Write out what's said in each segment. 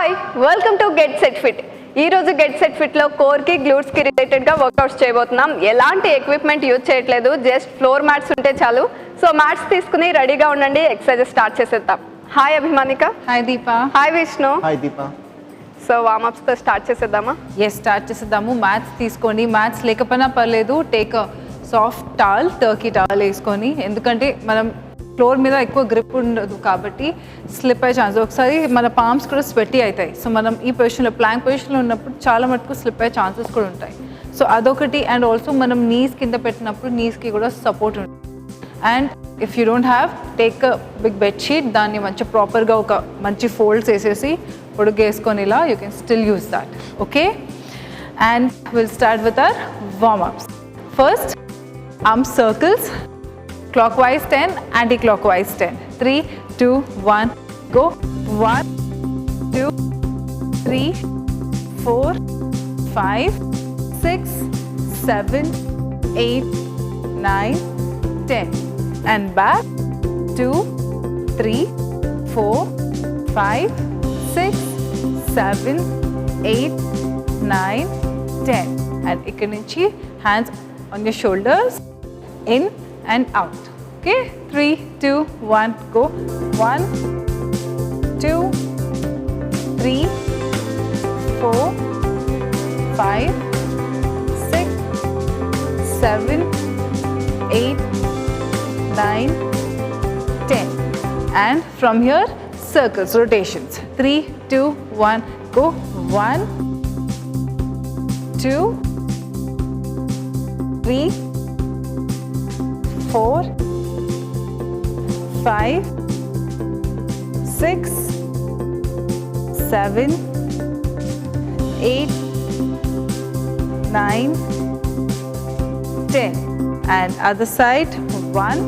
Hi welcome to get set fit. ఈ రోజు get set fit లో కోర్ కి గ్లూట్స్ కి రిలేటెడ్ గా వర్కౌట్స్ చేయబోతున్నాం. ఎలాంటి ఎక్విప్మెంట్ యూజ్ చేయట్లేదు, జస్ట్ ఫ్లోర్ మ్యాట్స్ ఉంటే చాలు. సో మ్యాట్స్ తీసుకుని రెడీగా ఉండండి, ఎక్సర్సైజ్ స్టార్ట్ చేసేద్దాం. Hi Abhimanika. Hi Deepa. Hi Vishnu. Hi Deepa. So warmups తో స్టార్ట్ చేసేద్దామా? ఎస్, స్టార్ట్ చేసేద్దాము. మ్యాట్స్ తీసుకోండి, మ్యాట్స్ లేకపోయినా పర్లేదు, take soft towel, turkey towel వేసుకొని, ఎందుకంటే మనం ఫ్లోర్ మీద ఎక్కువ గ్రిప్ ఉండదు కాబట్టి స్లిప్ అయ్యే ఛాన్స్. ఒకసారి మన పామ్స్ కూడా స్వెట్టి అవుతాయి. సో మనం ఈ పొజిషన్లో ప్లాంక్ పొజిషన్లో ఉన్నప్పుడు చాలా మటుకు స్లిప్ అయ్యే ఛాన్సెస్ కూడా ఉంటాయి. సో అదొకటి. అండ్ ఆల్సో మనం నీస్ కింద పెట్టినప్పుడు నీస్కి కూడా సపోర్ట్ ఉంటుంది. And if you don't have, take big bedsheet, దాన్ని మంచి ప్రాపర్గా ఒక మంచి ఫోల్డ్స్ వేసేసి పొడుగేసుకొని ఇలా you can still use that. Okay, and will start with our warmups. First arm circles, clockwise 10, anti-clockwise 10. 3, 2, 1, go. 1, 2, 3, 4, 5, 6, 7, 8, 9, 10. And back. 2, 3, 4, 5, 6, 7, 8, 9, 10. And ikkada nunchi hands on your shoulders, in and out. Okay, 3, 2, 1, go. 1, 2, 3, 4, 5, 6, 7, 8, 9, 10. And from here, circles, rotations. 3, 2, 1, go. 1, 2, 3, 4, 5, 6, 7, 8, 9, 10. And other side. 1,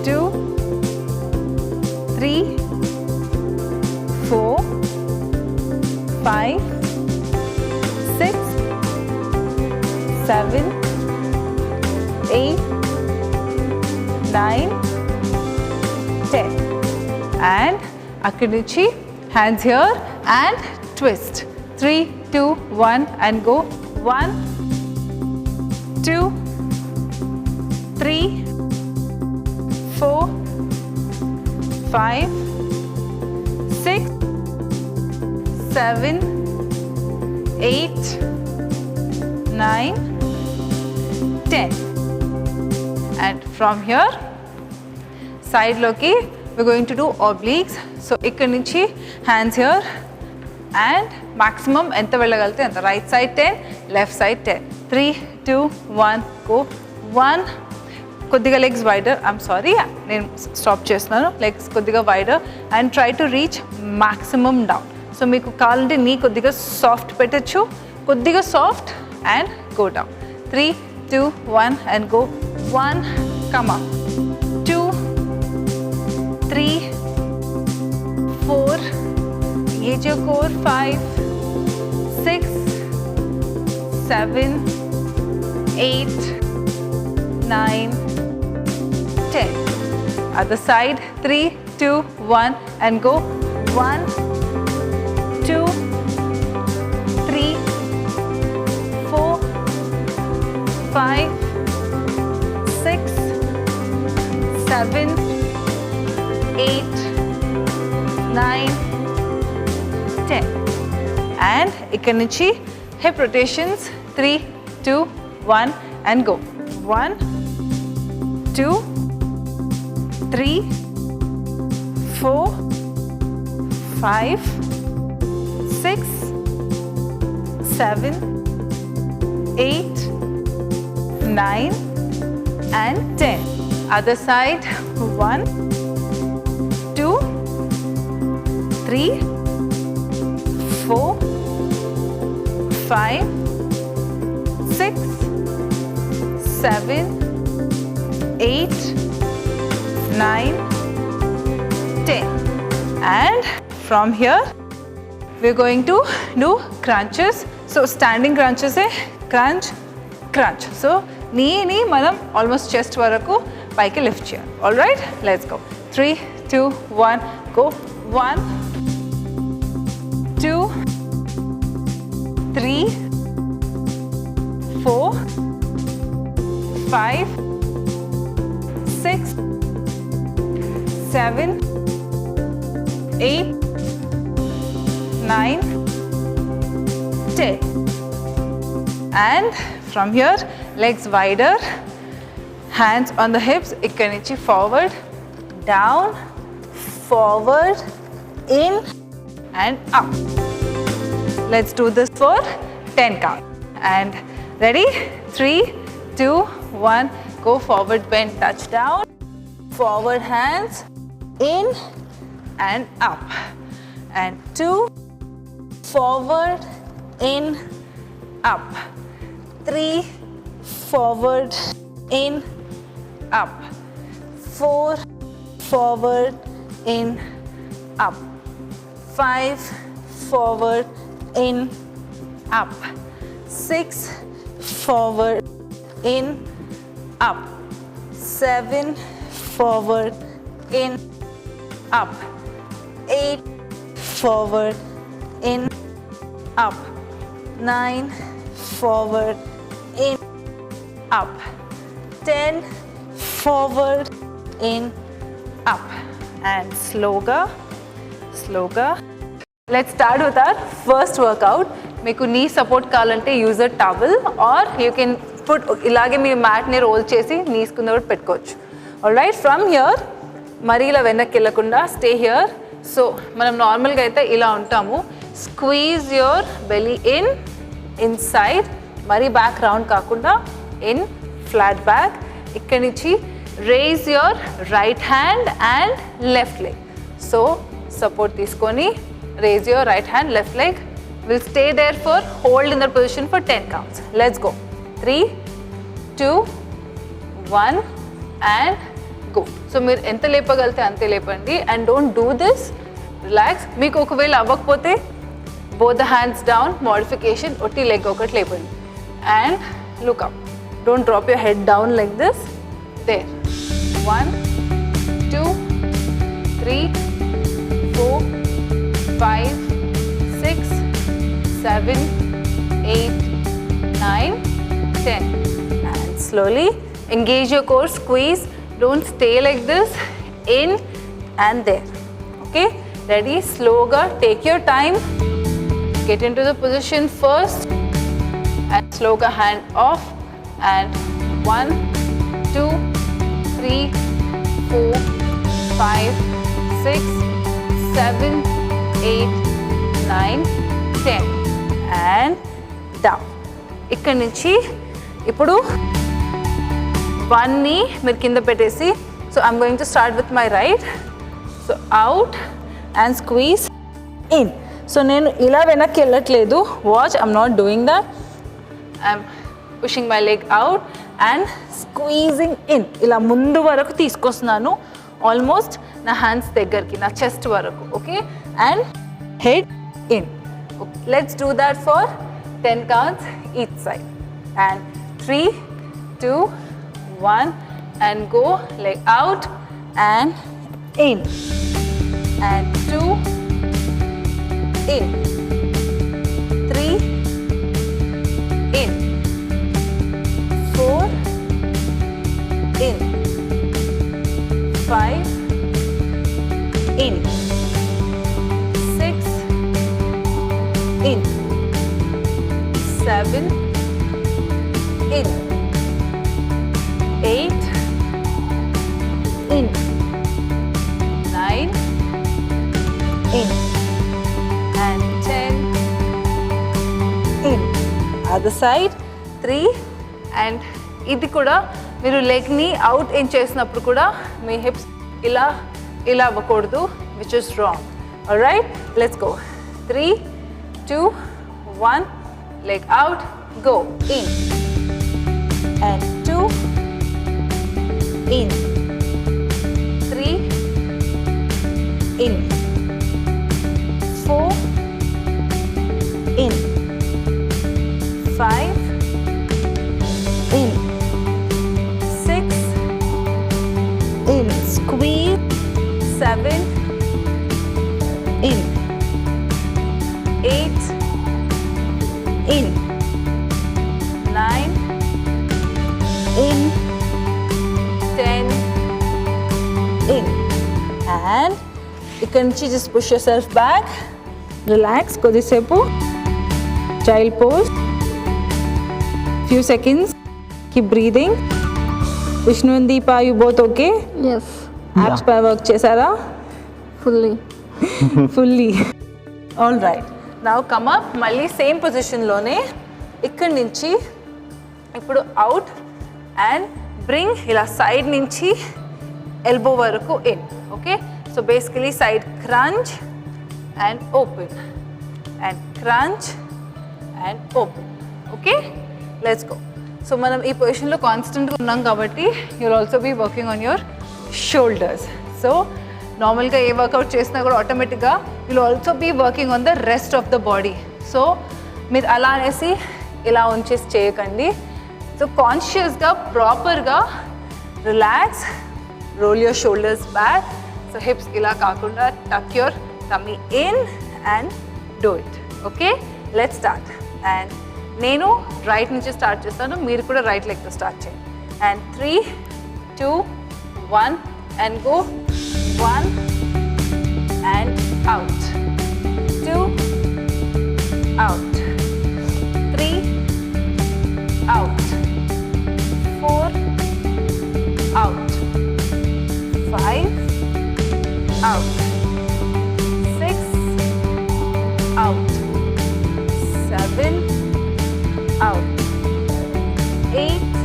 2, 3, 4, 5, 6, 7, 8, 9, 10. And akkadichi hands here and twist. 3, 2, 1 and go. 1, 2, 3, 4, 5, 6, 7, 8, 9, 10. And from here, side loki, we're going to do obliques. So ikkada nunchi hands here and maximum enta vellagalte anta. Right side 10, left side 10. 3, 2, 1, go. 1, కొద్దిగా legs wider. I'm sorry, నేను stop చేస్తున్నాను. legs కొద్దిగా wider and try to reach maximum down. So మీకు కావాలంటే నీ కొద్దిగా soft పెట్టచ్చు, కొద్దిగా soft and go down. 3, 2, 1 and go. 1, come up. 2, 3, 4, engage your core. 5, 6, 7, 8, 9, 10. Other side. 3, 2, 1 and go. 1, 2, 3, 4, 5, 6, 7, 8, 9, 10. And ikkada nunchi hip rotations. 3, 2, 1 and go. 1, 2, 3, 4, 5, 6, 7, 8, 9 and 10. Other side. 1, 2, 3, 4, 5, 6, 7, 8, 9, 10. And from here, we're going to do crunches. So standing crunches hai, crunch, crunch. So knee manam almost chest varaku paiki lift cheyaలి. All right, let's go. 3, 2, 1, go. 1, 2, 3, 4, 5, 6, 7, 8, 9, 10. And from here, legs wider, hands on the hips, ikkadi nunchi forward, down, forward, in and up. Let's do this for 10 count. And ready? 3, 2, 1. Go forward bend, touch down. Forward hands, in and up. And 2, forward, in, up. 3, forward, in, up. 4, forward, in, up. 5, forward, in, up. 6, forward, in, up. 7, forward, in, up. 8, forward, in, up. 9, forward, in, up. 10, forward, in, up. And slower. Let's start with our first workout. మీకు knee support కావాలంటే use a towel or you can put ఇలాగే మీ మ్యాట్ని roll చేసి knees కింద కూడా పెట్టుకోవచ్చు. Alright, from here మరి ఇలా వెనక్కి వెళ్ళకుండా స్టే హియర్. సో మనం నార్మల్గా అయితే ఇలా ఉంటాము. స్క్వీజ్ యువర్ బెలీ ఇన్సైడ్, మరి బ్యాక్ రౌండ్ కాకుండా ఇన్, ఫ్లాట్ బ్యాక్. ఇక్కడి నుంచి raise your right hand and left leg. So support తీసుకొని raise your right hand, left leg. We'll stay there for, hold in that position for 10 counts. Let's go. 3, 2, 1 and go. So మీరు ఎంత లేపగలితే అంతే లేపండి. And don't do this, relax. మీకు ఒకవేళ అవ్వకపోతే both the hands down, modification, ఒట్టి leg ఒకటి లేపండి. And look up. Don't drop your head down like this. There. 1, 2, 3, 4, 5, 6, 7, 8, 9, 10. And slowly engage your core, squeeze. Don't stay like this. In and there. Okay? Ready? Slower. Take your time. Get into the position first. And slower hand off. And 1, 2, 3, 4, 5, 6, 7, 8, 9, 10 and down. ఇక్కడి నుంచి ఇప్పుడు 1ని మీరు కింద పెట్టేసి, so I'm going to start with my right. So out and squeeze in. So నేను ఇలా వెనక్కి వెళ్ళట్లేదు. Watch, I'm not doing that. I'm pushing my leg out and squeezing in. ఇలా ముందు వరకు తీసుకొస్తున్నాను, ఆల్మోస్ట్ నా హ్యాండ్స్ దగ్గరికి, నా చెస్ట్ వరకు. Okay, and head in. Let's do that for 10 counts each side. And 3, 2, 1 and go. Leg out and in. And 2, in. 3, in. 4, in. 5, in. 6, in. 7, in. 8, in. 9, in. And 10, in. Other side. 3 and ఇది కూడా మీరు లెగ్ని out in చేసినప్పుడు కూడా మీ hips ఇలా అవ్వకూడదు, which is wrong. Alright, let's go. 3, 2, 1, leg out, go. In and 2, in. 3, in. 4, in. 5, in. 6, in. Squeeze. 7, in. and ikkadi nunchi just push yourself back, relax kodisepu, child pose, few seconds, keep breathing. Vishnu and Deepa, you both okay? Yes, Abs పై work చేశారా? Fully. All right. Now come up. మళ్ళీ same పొజిషన్లోనే ఇక్కడి నుంచి ఇప్పుడు out and bring ఇలా side నుంచి elbow వరకు in. Okay, so basically side crunch and open and crunch and open. Okay, let's go. So మనం ఈ పొజిషన్లో కాన్స్టెంట్గా ఉన్నాం కాబట్టి you'll also be working on your shoulders. So నార్మల్గా ఏ వర్కౌట్ చేసినా కూడా ఆటోమేటిక్గా will also be working on the rest of the body. So మీరు అలా అనేసి ఇలా ఉంచేసి చేయకండి. సో కాన్షియస్గా ప్రాపర్గా relax, roll your shoulders back. So hips ఇలా కాకుండా tuck your tummy in and do it. Okay, let's start. And నేను రైట్ నుంచి స్టార్ట్ చేస్తాను, మీరు కూడా రైట్ లెగ్తో స్టార్ట్ చేయండి. And 3, 2, 1 and go. 1 and out, 2 out, 3 out, 4 out, 5 out, 6 out, 7 out, 8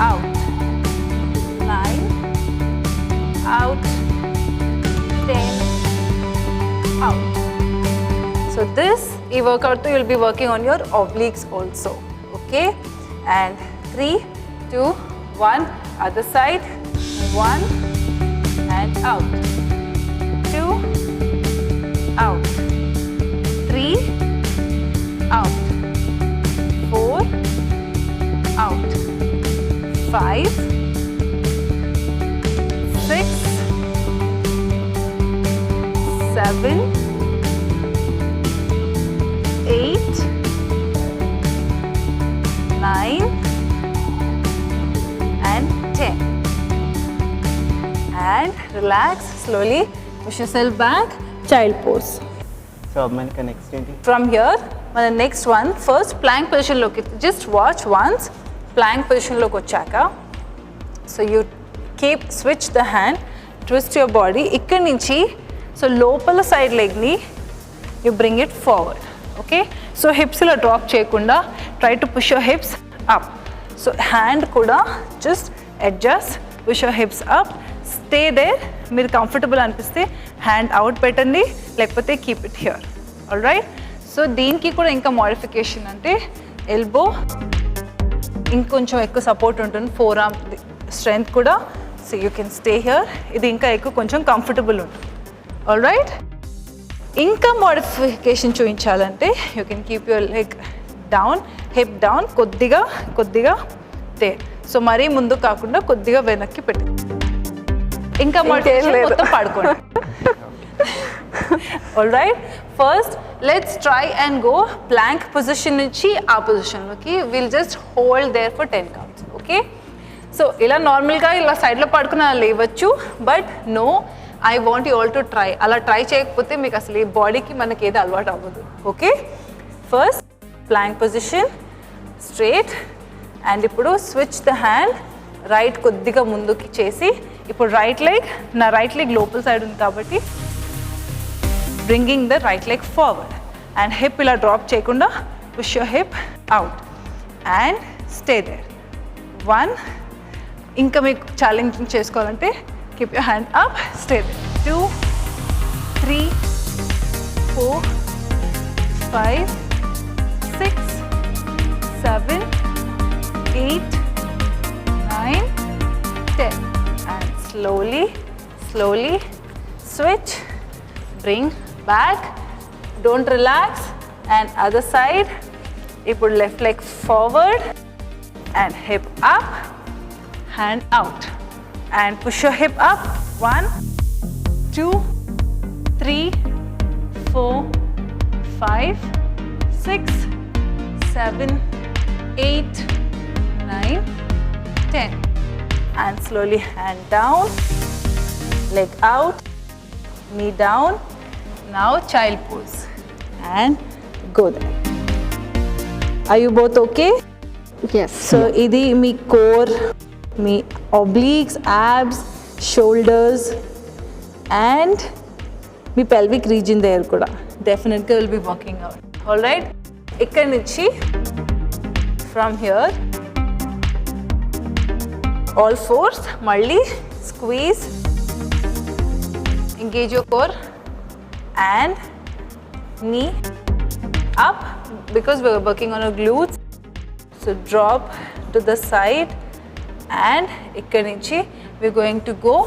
out, 9 out, 10 out. So this workout you will be working on your obliques also. Okay, and 3, 2, 1, other side. 1 and out, 2 out, 3 out, 4 out, 5, 6, 7, 8, 9 and 10. And relax slowly, push yourself back, child pose. So man can extend it. From here, మన next one first plank పొజిషన్లోకి just watch once. Plank పొజిషన్లోకి వచ్చాక so you keep switch the hand, twist your body. ఇక్కడి నుంచి so లోపల side లెగ్ని you bring it forward. Okay, so hips ఇలా drop చేయకుండా try to push your hips up. So hand కూడా just adjust, push your hips up, stay there. మీరు comfortable అనిపిస్తే hand out పెట్టండి, లేకపోతే keep it here. All right. So దీనికి కూడా ఇంకా మోడిఫికేషన్ అంటే ఎల్బో ఇంకొంచెం ఎక్కువ సపోర్ట్ ఉంటుంది, ఫోర్ ఆర్మ్ స్ట్రెంగ్త్ కూడా. So you can stay here. ఇది ఇంకా ఎక్కువ కొంచెం కంఫర్టబుల్ ఉంటుంది. All right. ఇంకా మోడిఫికేషన్ చూపించాలంటే you can keep your leg down, hip down, కొద్దిగా కొద్దిగా దే. సో మరీ ముందు కాకుండా కొద్దిగా వెనక్కి పెట్టి ఇంకా మోడిఫికేషన్ మొత్తం పడుకోండి. All right. First let's try and go plank position నుంచి ఆ పొజిషన్లోకి. Will just hold there for 10 counts. Okay, so ఇలా నార్మల్గా ఇలా సైడ్లో పడుకుని అలా లేవచ్చు, but no, I want you all to try. అలా ట్రై చేయకపోతే మీకు అసలు ఈ బాడీకి మనకి ఏది అలవాటు అవ్వదు. Okay, first plank position, straight. And ఇప్పుడు స్విచ్ ద హ్యాండ్, రైట్ కొద్దిగా ముందుకి చేసి, ఇప్పుడు రైట్ లెగ్, నా రైట్ లెగ్ లోపల సైడ్ ఉంది కాబట్టి bringing the right leg forward. And hip ఇలా డ్రాప్ చేయకుండా push your hip out and stay there. 1, ఇంకా మీకు ఛాలెంజింగ్ చేసుకోవాలంటే keep your hand up, stay there. 2, 3, 4, 5, 6, 7, 8, 9, 10. And slowly, slowly switch, bring back, don't relax. And other side, you put left leg forward and hip up, hand out. And push your hip up. 1, 2, 3, 4, 5, 6, 7, 8, 9, 10. And slowly hand down, leg out, knee down. Now child pose and go there. Are you both okay? Yes. So idi me core, me obliques, abs, shoulders and me pelvic region there kuda definitely will be working out. All right, ikkada nunchi from here all fours malli squeeze, engage your core and knee up because we are working on our glutes. So drop to the side and ikkada nunchi we are going to go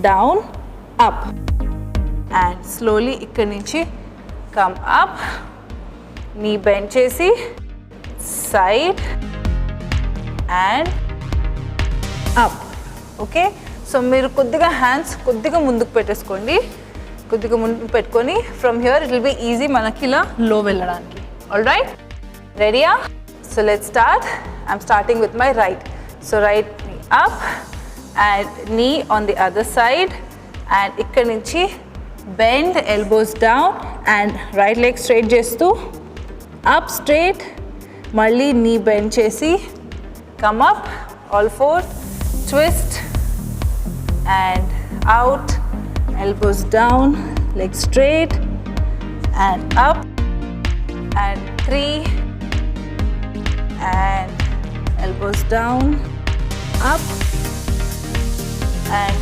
down, up and slowly ikkada nunchi come up, knee bend chesi side and up. Okay, so మీరు కొద్దిగా hands కొద్దిగా ముందుకు పెట్టేసుకోండి, కొద్దిగా ముందుకు పెట్టుకొని from here it will be easy మనకి ఇలా లో వెళ్ళడానికి. ఆల్ రైట్, రెడీయా? So let's start. I'm starting with my right. So right నీ అప్ అండ్ నీ on the other side and ఇక్కడ నుంచి bend elbows down and right leg straight చేస్తూ అప్ స్ట్రైట్, మళ్ళీ నీ బెండ్ చేసి come up, all fours, twist and out, elbows down, legs straight and up and 3 and elbows down, up and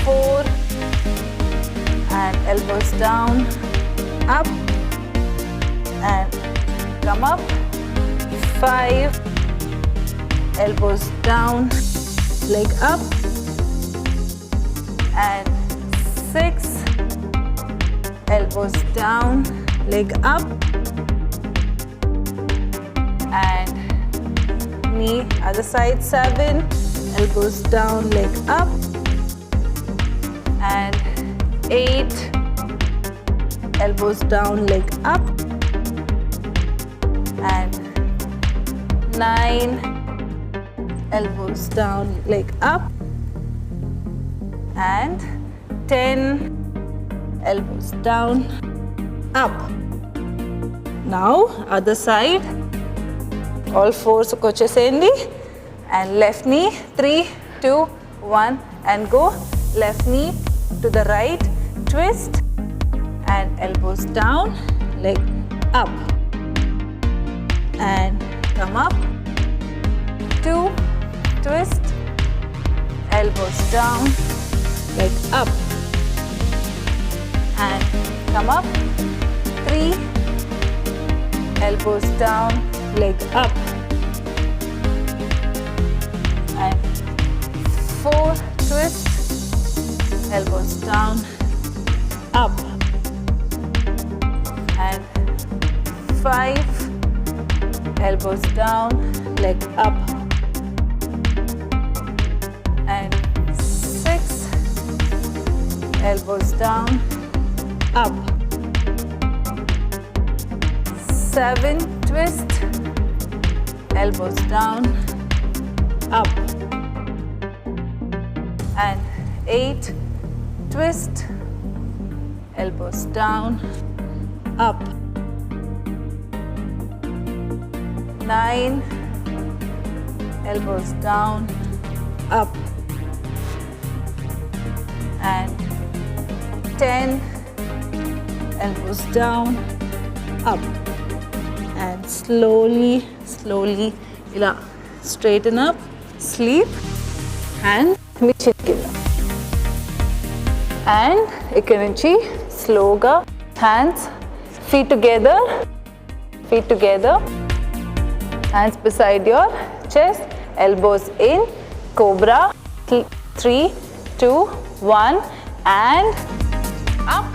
4 and elbows down, up and come up, 5, elbows down, leg up and 6, elbows down, leg up and knee other side, 7, elbows down, leg up and 8, elbows down, leg up and 9, elbows down, leg up and 10, elbows down, up. Now other side, all fours kochesindi and left knee, 3, 2, 1 and go. Left knee to the right, twist and elbows down, leg up and come up, 2, twist, elbows down, leg up and come up, 3, elbows down, leg up and 4, twist, elbows down, up and 5, elbows down, leg up and 6, elbows down, up, 7, twist, elbows down, up and 8, twist, elbows down, up, 9, elbows down, up and 10, elbows down, up and slowly ila straighten up, sleep and me chin కింద and ఇక్కడ నుంచి స్లోగా hands feet together, hands beside your chest, elbows in, cobra, 3, 2, 1 and up,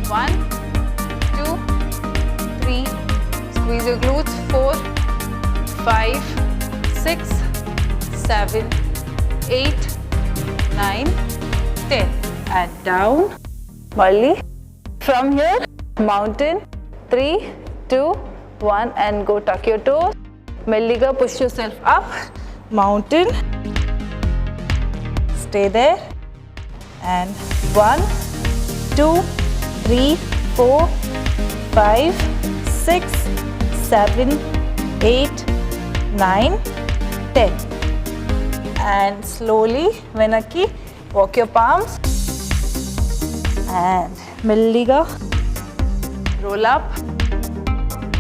1, 2, 3, squeeze your glutes, 4, 5, 6, 7, 8, 9, 10 and down. Malli from here, mountain, 3, 2, 1 and go tuck your toes. Melliga push yourself up, mountain, Stay there. And 1, 2, 3, 4, 5, 6, 7, 8, 9, 10. And slowly, venaki, walk your palms. And melliga, roll up.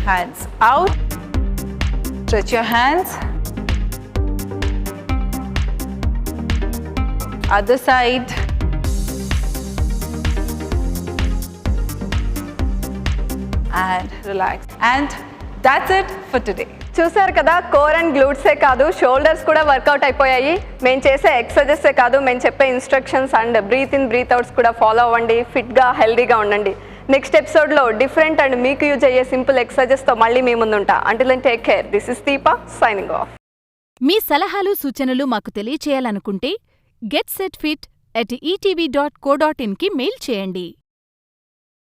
Hands out. Stretch your hands. Other side. And relax. And that's it for today. చూసారు కదా, core and గ్లూట్సే కాదు shoulders కూడా work out అయిపోయాయి. మేము చేసే ఎక్సర్సైజెసే కాదు, మేము చెప్పే instructions and breathe in breathe outs కూడా ఫాలో అవ్వండి. ఫిట్గా హెల్దీగా ఉండండి. నెక్స్ట్ ఎపిసోడ్లో డిఫరెంట్ అండ్ మీకు యూజ్ అయ్యే సింపుల్ ఎక్సర్సైజెస్తో మళ్ళీ మీ ముందుంటా. Until then take care. This is Deepa signing off. మీ సలహాలు సూచనలు మాకు తెలియచేయాలనుకుంటే getsetfit@etv.co.in కి మెయిల్ చేయండి.